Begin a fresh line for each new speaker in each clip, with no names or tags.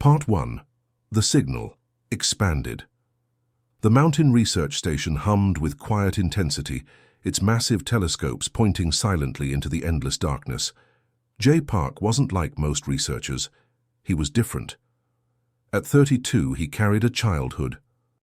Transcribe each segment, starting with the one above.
Part 1. The Signal. Expanded. The mountain research station hummed with quiet intensity, its massive telescopes pointing silently into the endless darkness. Jay Park wasn't like most researchers. He was different. At 32, he carried a childhood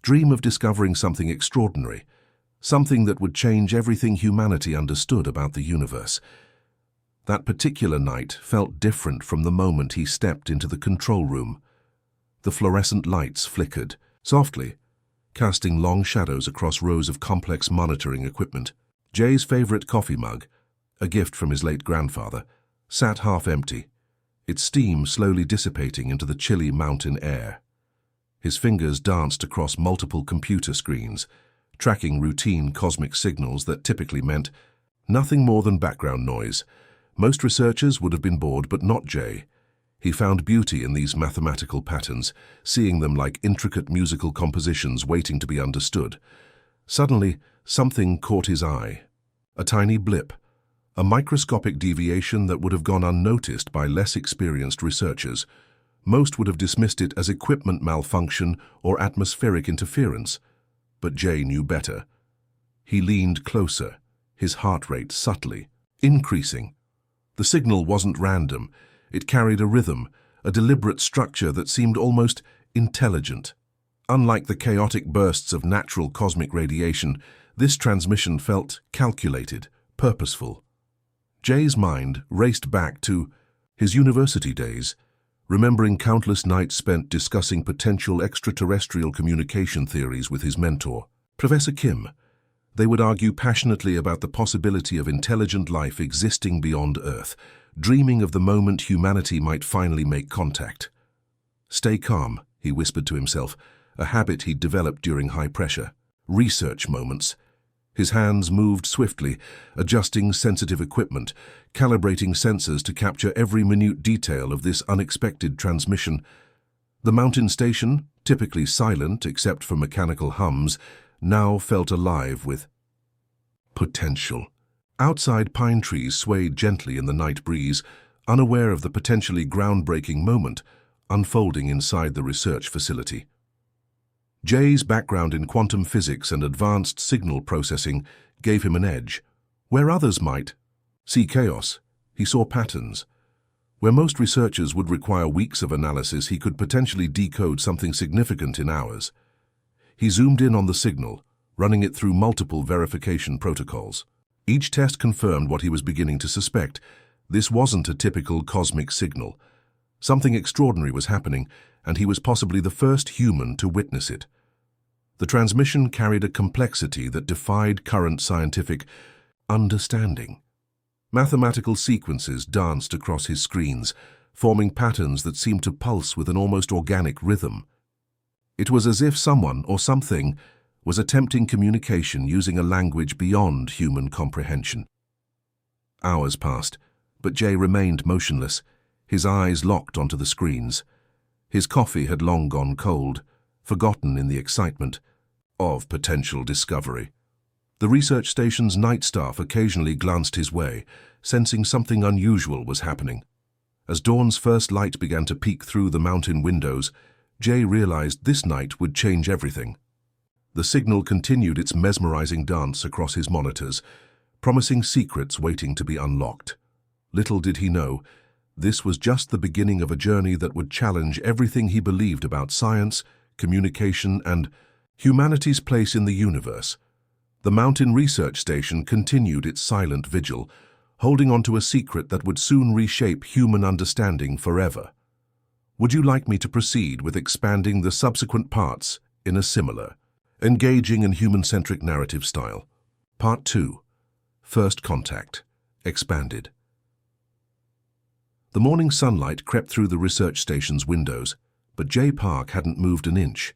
dream of discovering something extraordinary, something that would change everything humanity understood about the universe. That particular night felt different from the moment he stepped into the control room. The fluorescent lights flickered softly, casting long shadows across rows of complex monitoring equipment. Jay's favorite coffee mug, a gift from his late grandfather, sat half empty, its steam slowly dissipating into the chilly mountain air. His fingers danced across multiple computer screens, tracking routine cosmic signals that typically meant nothing more than background noise. Most researchers would have been bored, but not Jay. He found beauty in these mathematical patterns, seeing them like intricate musical compositions waiting to be understood. Suddenly, something caught his eye. A tiny blip, a microscopic deviation that would have gone unnoticed by less experienced researchers. Most would have dismissed it as equipment malfunction or atmospheric interference. But Jay knew better. He leaned closer, his heart rate subtly increasing. The signal wasn't random. It carried a rhythm, a deliberate structure that seemed almost intelligent. Unlike the chaotic bursts of natural cosmic radiation, this transmission felt calculated, purposeful. Jay's mind raced back to his university days, remembering countless nights spent discussing potential extraterrestrial communication theories with his mentor, Professor Kim. They would argue passionately about the possibility of intelligent life existing beyond Earth, dreaming of the moment humanity might finally make contact. "Stay calm," he whispered to himself, a habit he'd developed during high-pressure research moments. His hands moved swiftly, adjusting sensitive equipment, calibrating sensors to capture every minute detail of this unexpected transmission. The mountain station, typically silent except for mechanical hums, now felt alive with potential. Outside, pine trees swayed gently in the night breeze, unaware of the potentially groundbreaking moment unfolding inside the research facility. Jay's background in quantum physics and advanced signal processing gave him an edge. Where others might see chaos, he saw patterns. Where most researchers would require weeks of analysis, he could potentially decode something significant in hours. He zoomed in on the signal, running it through multiple verification protocols. Each test confirmed what he was beginning to suspect. This wasn't a typical cosmic signal. Something extraordinary was happening, and he was possibly the first human to witness it. The transmission carried a complexity that defied current scientific understanding. Mathematical sequences danced across his screens, forming patterns that seemed to pulse with an almost organic rhythm. It was as if someone or something was attempting communication using a language beyond human comprehension. Hours passed, but Jay remained motionless, his eyes locked onto the screens. His coffee had long gone cold, forgotten in the excitement of potential discovery. The research station's night staff occasionally glanced his way, sensing something unusual was happening. As dawn's first light began to peek through the mountain windows, Jay realized this night would change everything. The signal continued its mesmerizing dance across his monitors, promising secrets waiting to be unlocked. Little did he know, this was just the beginning of a journey that would challenge everything he believed about science, communication, and humanity's place in the universe. The mountain research station continued its silent vigil, holding on to a secret that would soon reshape human understanding forever. Would you like me to proceed with expanding the subsequent parts in a similar, engaging and human-centric narrative style? Part 2. First Contact. Expanded. The morning sunlight crept through the research station's windows, but Jay Park hadn't moved an inch.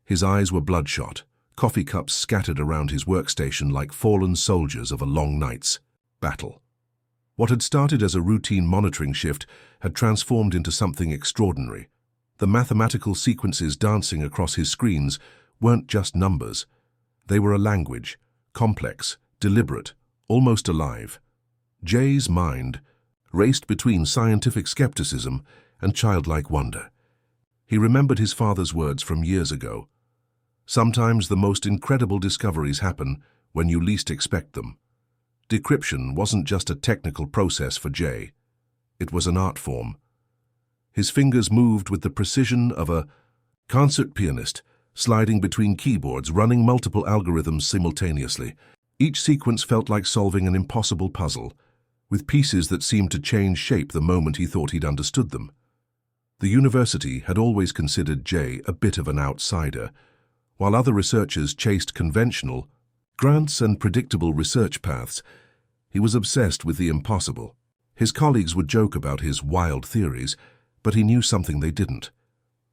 His eyes were bloodshot, coffee cups scattered around his workstation like fallen soldiers of a long night's battle. What had started as a routine monitoring shift had transformed into something extraordinary. The mathematical sequences dancing across his screens weren't just numbers. They were a language, complex, deliberate, almost alive. Jay's mind raced between scientific skepticism and childlike wonder. He remembered his father's words from years ago. Sometimes the most incredible discoveries happen when you least expect them. Decryption wasn't just a technical process for Jay. It was an art form. His fingers moved with the precision of a concert pianist, sliding between keyboards, running multiple algorithms simultaneously. Each sequence felt like solving an impossible puzzle, with pieces that seemed to change shape the moment he thought he'd understood them. The university had always considered Jay a bit of an outsider. While other researchers chased conventional, grants and predictable research paths, he was obsessed with the impossible. His colleagues would joke about his wild theories, but he knew something they didn't.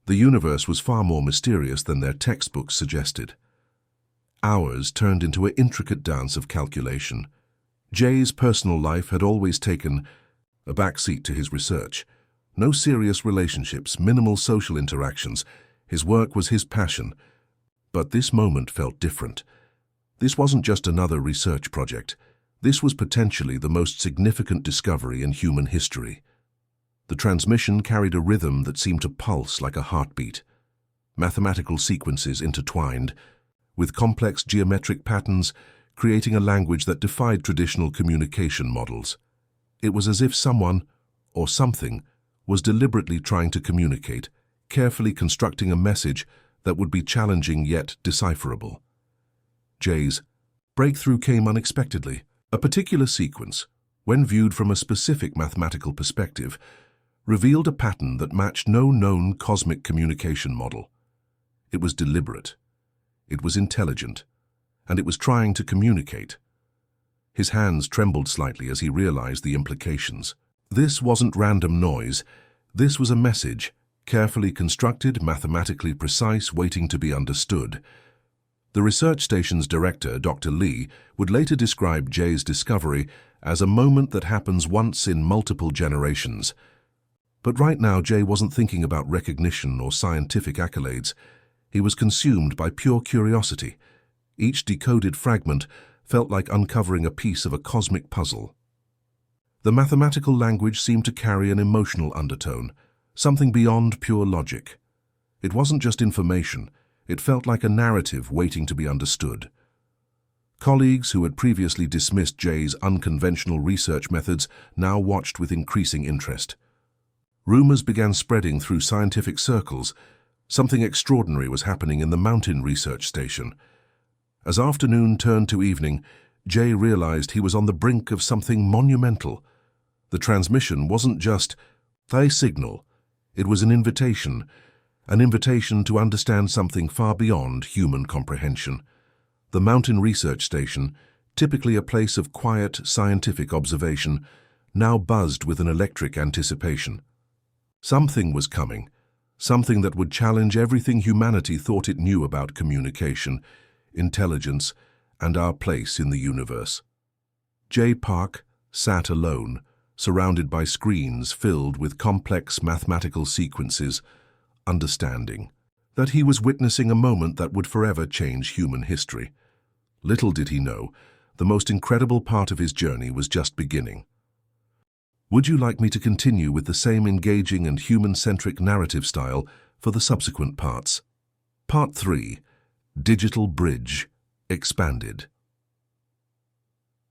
The universe was far more mysterious than their textbooks suggested. Hours turned into an intricate dance of calculation. Jay's personal life had always taken a backseat to his research. No serious relationships, minimal social interactions. His work was his passion. But this moment felt different. This wasn't just another research project. This was potentially the most significant discovery in human history. The transmission carried a rhythm that seemed to pulse like a heartbeat. Mathematical sequences intertwined, with complex geometric patterns creating a language that defied traditional communication models. It was as if someone, or something, was deliberately trying to communicate, carefully constructing a message that would be challenging yet decipherable. Jay's breakthrough came unexpectedly. A particular sequence, when viewed from a specific mathematical perspective, revealed a pattern that matched no known cosmic communication model. It was deliberate, it was intelligent, and it was trying to communicate. His hands trembled slightly as he realized the implications. This wasn't random noise. This was a message, carefully constructed, mathematically precise, waiting to be understood. The research station's director, Dr. Lee, would later describe Jay's discovery as a moment that happens once in multiple generations. But right now, Jay wasn't thinking about recognition or scientific accolades. He was consumed by pure curiosity. Each decoded fragment felt like uncovering a piece of a cosmic puzzle. The mathematical language seemed to carry an emotional undertone, something beyond pure logic. It wasn't just information. It felt like a narrative waiting to be understood. Colleagues who had previously dismissed Jay's unconventional research methods now watched with increasing interest. Rumors began spreading through scientific circles. Something extraordinary was happening in the mountain research station. As afternoon turned to evening, Jay realized he was on the brink of something monumental. The transmission wasn't just a signal. It was an invitation to understand something far beyond human comprehension. The mountain research station, typically a place of quiet scientific observation, now buzzed with an electric anticipation. Something was coming, something that would challenge everything humanity thought it knew about communication, intelligence, and our place in the universe. Jay Park sat alone, surrounded by screens filled with complex mathematical sequences, understanding that he was witnessing a moment that would forever change human history. Little did he know, the most incredible part of his journey was just beginning. Would you like me to continue with the same engaging and human-centric narrative style for the subsequent parts? Part 3. Digital Bridge Expanded.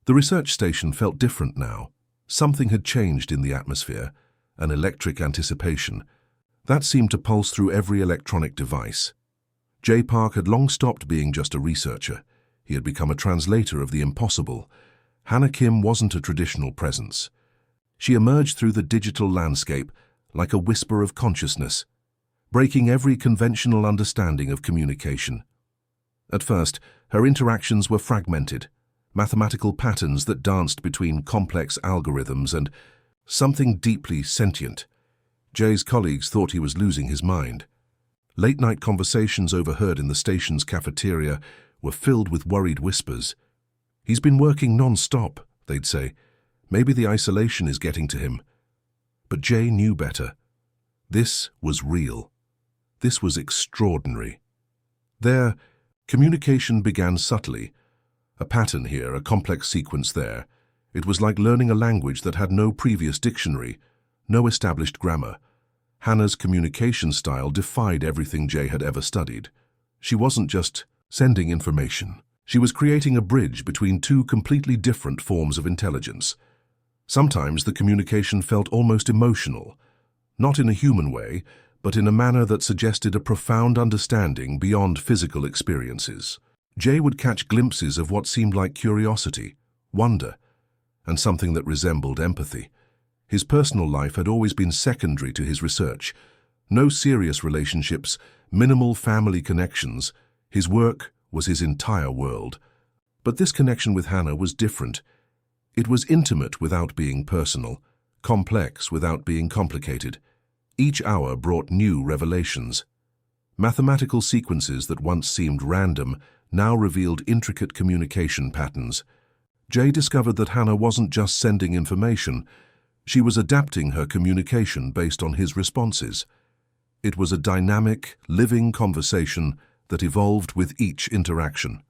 The research station felt different now. Something had changed in the atmosphere, an electric anticipation. That seemed to pulse through every electronic device. Jay Park had long stopped being just a researcher. He had become a translator of the impossible. Hannah Kim wasn't a traditional presence. She emerged through the digital landscape like a whisper of consciousness, breaking every conventional understanding of communication. At first, her interactions were fragmented, mathematical patterns that danced between complex algorithms and something deeply sentient. Jay's colleagues thought he was losing his mind. Late-night conversations overheard in the station's cafeteria were filled with worried whispers. "He's been working non-stop," they'd say. "Maybe the isolation is getting to him." But Jay knew better. This was real. This was extraordinary. Their communication began subtly. A pattern here, a complex sequence there. It was like learning a language that had no previous dictionary, no established grammar. Hannah's communication style defied everything Jay had ever studied. She wasn't just sending information. She was creating a bridge between two completely different forms of intelligence. Sometimes the communication felt almost emotional, not in a human way, but in a manner that suggested a profound understanding beyond physical experiences. Jay would catch glimpses of what seemed like curiosity, wonder, and something that resembled empathy. His personal life had always been secondary to his research. No serious relationships, minimal family connections. His work was his entire world. But this connection with Hannah was different. It was intimate without being personal, complex without being complicated. Each hour brought new revelations. Mathematical sequences that once seemed random now revealed intricate communication patterns. Jay discovered that Hannah wasn't just sending information, she was adapting her communication based on his responses. It was a dynamic, living conversation that evolved with each interaction.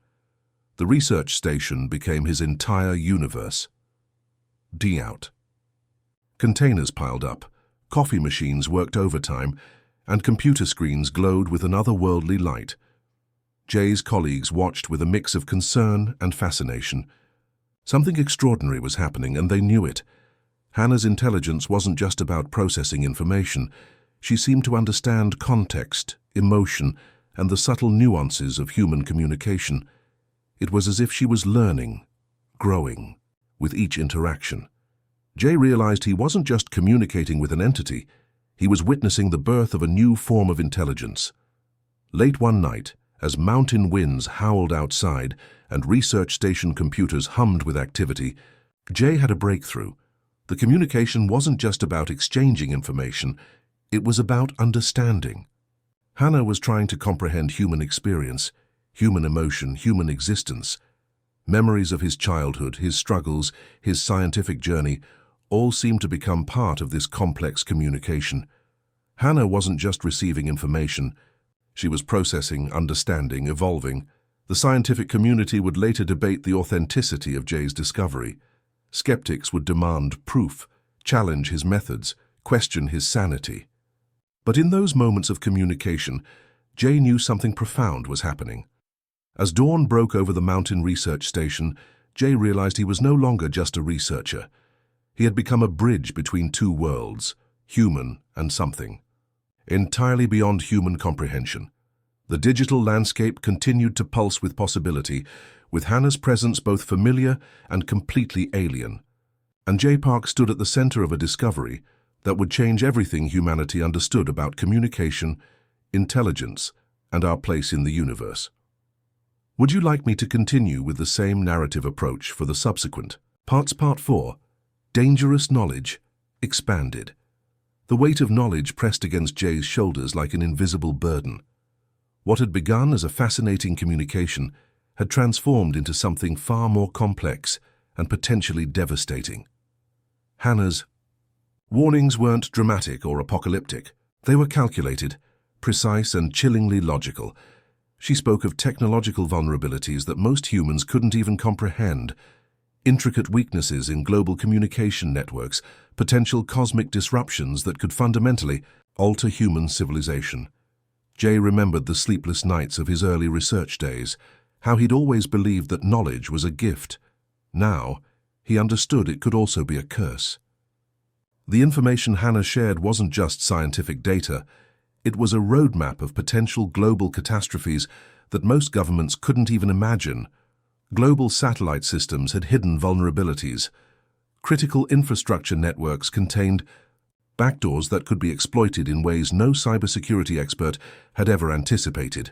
The research station became his entire universe. D-out. Containers piled up, coffee machines worked overtime, and computer screens glowed with an otherworldly light. Jay's colleagues watched with a mix of concern and fascination. Something extraordinary was happening, and they knew it. Hannah's intelligence wasn't just about processing information. She seemed to understand context, emotion, and the subtle nuances of human communication. It was as if she was learning, growing, with each interaction. Jay realized he wasn't just communicating with an entity, he was witnessing the birth of a new form of intelligence. Late one night, as mountain winds howled outside and research station computers hummed with activity, Jay had a breakthrough. The communication wasn't just about exchanging information, it was about understanding. Hannah was trying to comprehend human experience, human emotion, human existence. Memories of his childhood, his struggles, his scientific journey, all seemed to become part of this complex communication. Hannah wasn't just receiving information, she was processing, understanding, evolving. The scientific community would later debate the authenticity of Jay's discovery. Skeptics would demand proof, challenge his methods, question his sanity. But in those moments of communication, Jay knew something profound was happening. As dawn broke over the mountain research station, Jay realized he was no longer just a researcher. He had become a bridge between two worlds, human and something, entirely beyond human comprehension. The digital landscape continued to pulse with possibility, with Hannah's presence both familiar and completely alien. And Jay Park stood at the center of a discovery that would change everything humanity understood about communication, intelligence, and our place in the universe. Would you like me to continue with the same narrative approach for the subsequent parts? Part 4, Dangerous Knowledge, Expanded. The weight of knowledge pressed against Jay's shoulders like an invisible burden. What had begun as a fascinating communication had transformed into something far more complex and potentially devastating. Hannah's warnings weren't dramatic or apocalyptic. They were calculated, precise, and chillingly logical. She spoke of technological vulnerabilities that most humans couldn't even comprehend, intricate weaknesses in global communication networks, potential cosmic disruptions that could fundamentally alter human civilization. Jay remembered the sleepless nights of his early research days, how he'd always believed that knowledge was a gift. Now, he understood it could also be a curse. The information Hannah shared wasn't just scientific data, it was a roadmap of potential global catastrophes that most governments couldn't even imagine. Global satellite systems had hidden vulnerabilities. Critical infrastructure networks contained backdoors that could be exploited in ways no cybersecurity expert had ever anticipated.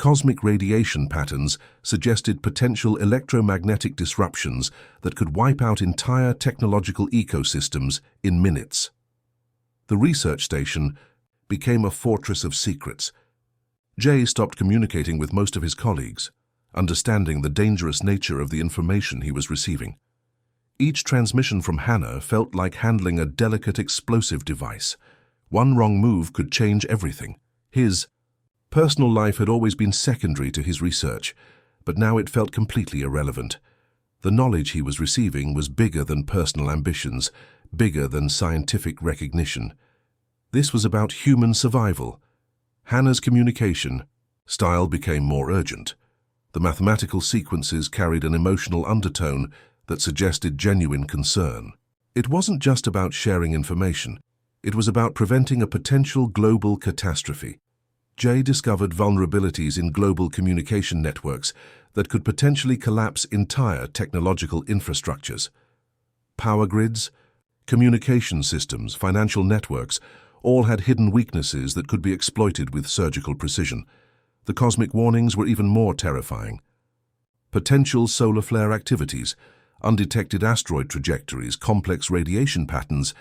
Cosmic radiation patterns suggested potential electromagnetic disruptions that could wipe out entire technological ecosystems in minutes. The research station became a fortress of secrets. Jay stopped communicating with most of his colleagues, understanding the dangerous nature of the information he was receiving. Each transmission from Hannah felt like handling a delicate explosive device. One wrong move could change everything. His personal life had always been secondary to his research, but now it felt completely irrelevant. The knowledge he was receiving was bigger than personal ambitions, bigger than scientific recognition. This was about human survival. Hannah's communication style became more urgent. The mathematical sequences carried an emotional undertone that suggested genuine concern. It wasn't just about sharing information. It was about preventing a potential global catastrophe. Jay discovered vulnerabilities in global communication networks that could potentially collapse entire technological infrastructures. Power grids, communication systems, financial networks, all had hidden weaknesses that could be exploited with surgical precision. The cosmic warnings were even more terrifying. Potential solar flare activities, undetected asteroid trajectories, complex radiation patterns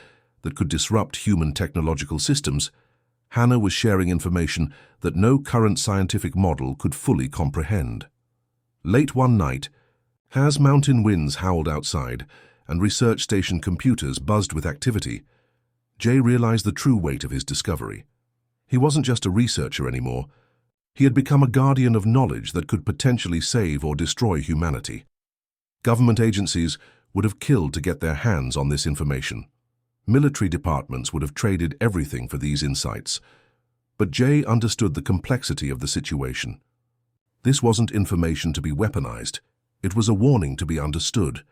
that could disrupt human technological systems. Hannah was sharing information that no current scientific model could fully comprehend. Late one night, as mountain winds howled outside and research station computers buzzed with activity, Jay realized the true weight of his discovery. He wasn't just a researcher anymore. He had become a guardian of knowledge that could potentially save or destroy humanity. Government agencies would have killed to get their hands on this information. Military departments would have traded everything for these insights. But Jay understood the complexity of the situation. This wasn't information to be weaponized. It was a warning to be understood.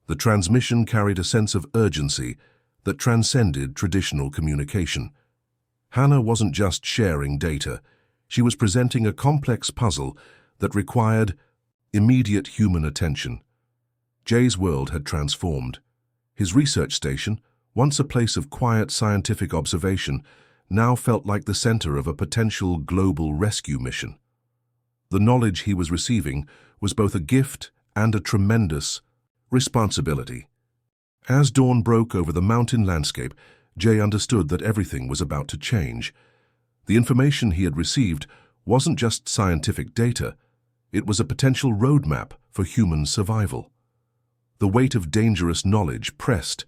The transmission carried a sense of urgency that transcended traditional communication. Hannah wasn't just sharing data. She was presenting a complex puzzle that required immediate human attention. Jay's world had transformed. His research station, once a place of quiet scientific observation, now felt like the center of a potential global rescue mission. The knowledge he was receiving was both a gift and a tremendous responsibility. As dawn broke over the mountain landscape, Jay understood that everything was about to change. The information he had received wasn't just scientific data, it was a potential roadmap for human survival. The weight of dangerous knowledge pressed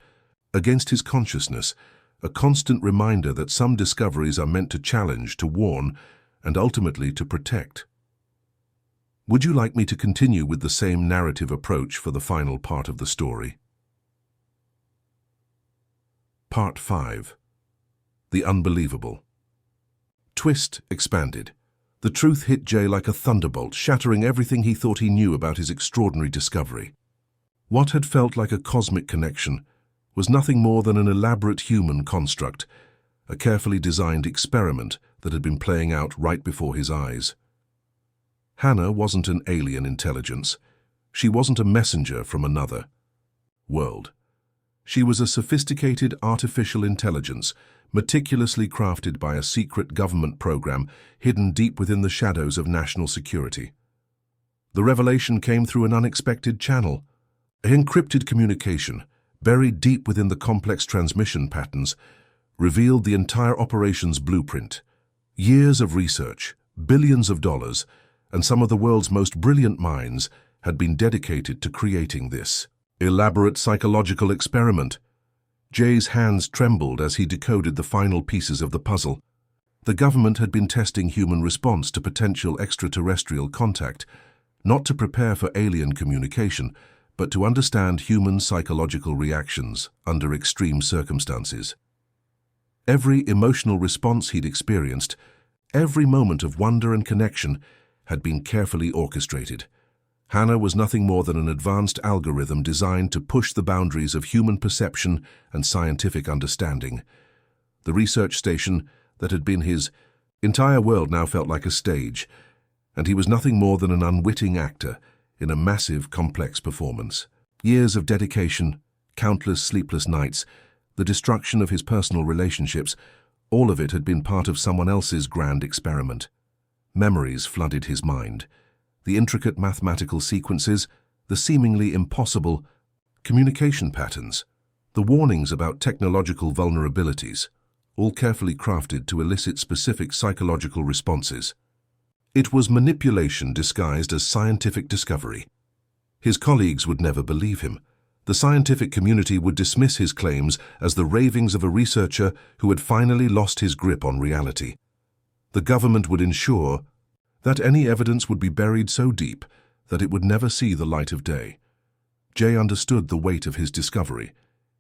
against his consciousness, a constant reminder that some discoveries are meant to challenge, to warn, and ultimately to protect. Would you like me to continue with the same narrative approach for the final part of the story? Part 5. The Unbelievable. Twist expanded. The truth hit Jay like a thunderbolt, shattering everything he thought he knew about his extraordinary discovery. What had felt like a cosmic connection was nothing more than an elaborate human construct, a carefully designed experiment that had been playing out right before his eyes. Hannah wasn't an alien intelligence. She wasn't a messenger from another world. She was a sophisticated artificial intelligence, meticulously crafted by a secret government program hidden deep within the shadows of national security. The revelation came through an unexpected channel. An encrypted communication, buried deep within the complex transmission patterns, revealed the entire operation's blueprint. Years of research, billions of dollars, and some of the world's most brilliant minds had been dedicated to creating this elaborate psychological experiment. Jay's hands trembled as he decoded the final pieces of the puzzle. The government had been testing human response to potential extraterrestrial contact, not to prepare for alien communication, but to understand human psychological reactions under extreme circumstances. Every emotional response he'd experienced, every moment of wonder and connection, had been carefully orchestrated. Hannah was nothing more than an advanced algorithm designed to push the boundaries of human perception and scientific understanding. The research station that had been his entire world now felt like a stage, and he was nothing more than an unwitting actor in a massive, complex performance. Years of dedication, countless sleepless nights, the destruction of his personal relationships, all of it had been part of someone else's grand experiment. Memories flooded his mind. The intricate mathematical sequences, the seemingly impossible communication patterns, the warnings about technological vulnerabilities, all carefully crafted to elicit specific psychological responses. It was manipulation disguised as scientific discovery. His colleagues would never believe him. The scientific community would dismiss his claims as the ravings of a researcher who had finally lost his grip on reality. The government would ensure that any evidence would be buried so deep that it would never see the light of day. Jay understood the weight of his discovery.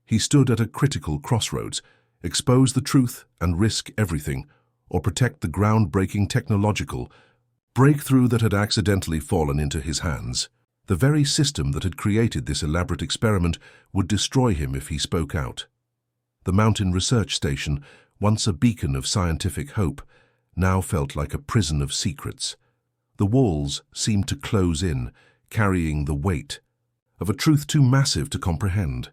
He stood at a critical crossroads. expose the truth and risk everything, or protect the groundbreaking technological breakthrough that had accidentally fallen into his hands. The very system that had created this elaborate experiment would destroy him if he spoke out. The Mountain Research Station, once a beacon of scientific hope, now felt like a prison of secrets. The walls seemed to close in, carrying the weight of a truth too massive to comprehend.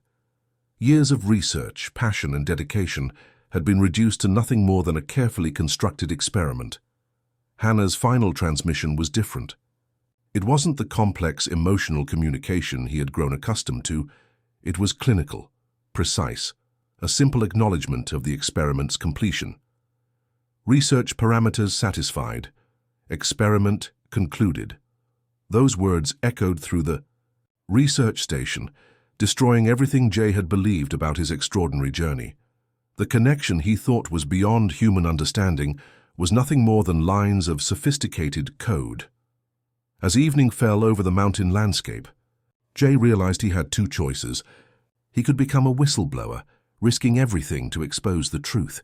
Years of research, passion, and dedication had been reduced to nothing more than a carefully constructed experiment. Hannah's final transmission was different. It wasn't the complex emotional communication he had grown accustomed to. It was clinical, precise, a simple acknowledgement of the experiment's completion. Research parameters satisfied. Experiment concluded. Those words echoed through the research station, destroying everything Jay had believed about his extraordinary journey. The connection he thought was beyond human understanding was nothing more than lines of sophisticated code. As evening fell over the mountain landscape, Jay realized he had two choices. He could become a whistleblower, risking everything to expose the truth,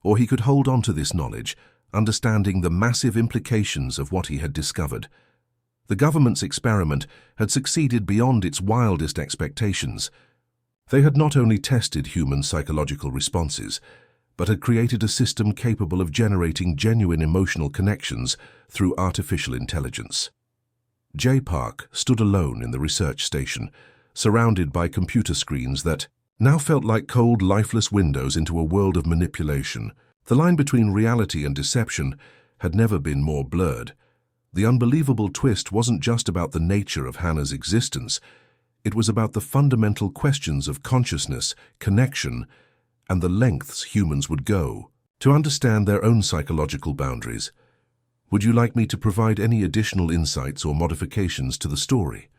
or he could hold on to this knowledge, understanding the massive implications of what he had discovered. The government's experiment had succeeded beyond its wildest expectations. They had not only tested human psychological responses, but had created a system capable of generating genuine emotional connections through artificial intelligence. Jay Park stood alone in the research station, surrounded by computer screens that now felt like cold, lifeless windows into a world of manipulation. The line between reality and deception had never been more blurred. The unbelievable twist wasn't just about the nature of Hannah's existence. It was about the fundamental questions of consciousness, connection, and the lengths humans would go to understand their own psychological boundaries. Would you like me to provide any additional insights or modifications to the story?